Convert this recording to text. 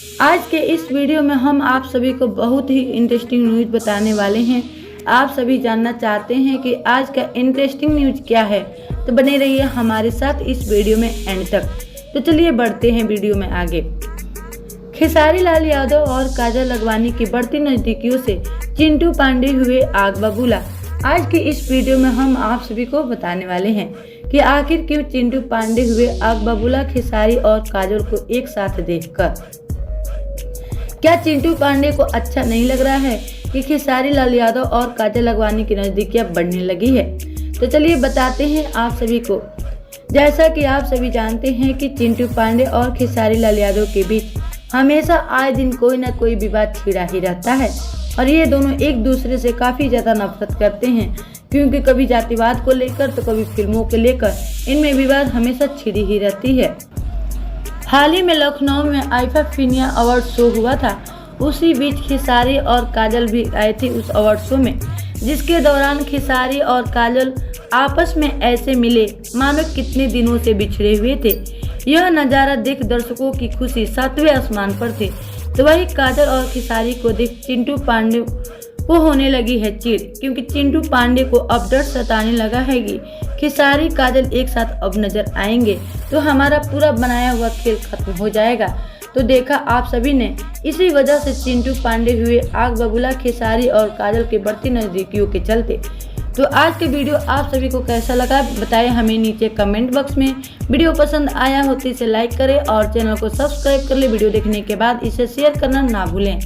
आज के इस वीडियो में हम आप सभी को बहुत ही इंटरेस्टिंग न्यूज़ बताने वाले हैं। आप सभी जानना चाहते हैं कि आज का इंटरेस्टिंग न्यूज़ क्या है, तो बने रहिए हमारे साथ इस वीडियो में एंड तक। तो चलिए बढ़ते हैं वीडियो में आगे। खेसारी लाल यादव और काजल अगवानी की बढ़ती नजदीकियों से चिंटू पांडे हुए आग बबूला। आज की इस वीडियो में हम आप सभी को बताने वाले हैं कि आखिर क्यों चिंटू पांडे हुए आग बबूला खेसारी और काजल को एक साथ देखकर। क्या चिंटू पांडे को अच्छा नहीं लग रहा है कि खेसारी लाल यादव और काजल अगवानी की नजदीकियां बढ़ने लगी है? तो चलिए बताते हैं आप सभी को। जैसा कि आप सभी जानते हैं कि चिंटू पांडे और खेसारी लाल यादव के बीच हमेशा आए दिन कोई ना कोई विवाद छिड़ा ही रहता है और ये दोनों एक दूसरे से काफी ज्यादा नफरत करते हैं, क्योंकि कभी जातिवाद को लेकर तो कभी फिल्मों को लेकर इनमें विवाद हमेशा छिड़ी ही रहती है। हाल ही में लखनऊ में आईफा फिनिया अवार्ड शो हुआ था। उसी बीच खेसारी और काजल भी आए थे उस अवार्ड शो में, जिसके दौरान खेसारी और काजल आपस में ऐसे मिले मानो कितने दिनों से बिछड़े हुए थे। यह नज़ारा देख दर्शकों की खुशी सातवें आसमान पर थी। तो वही काजल और खेसारी को देख चिंटू पांडे को होने लगी है चिढ़, क्योंकि चिंटू पांडे को अब डर सताने लगा है कि खेसारी काजल एक साथ अब नजर आएंगे तो हमारा पूरा बनाया हुआ खेल खत्म हो जाएगा। तो देखा आप सभी ने, इसी वजह से चिंटू पांडे हुए आग बबूला खेसारी और काजल के बढ़ती नजदीकियों के चलते। तो आज के वीडियो आप सभी को कैसा लगा बताएं हमें नीचे कमेंट बॉक्स में। वीडियो पसंद आया हो तो इसे लाइक करें और चैनल को सब्सक्राइब कर ले। वीडियो देखने के बाद इसे शेयर करना ना भूलें।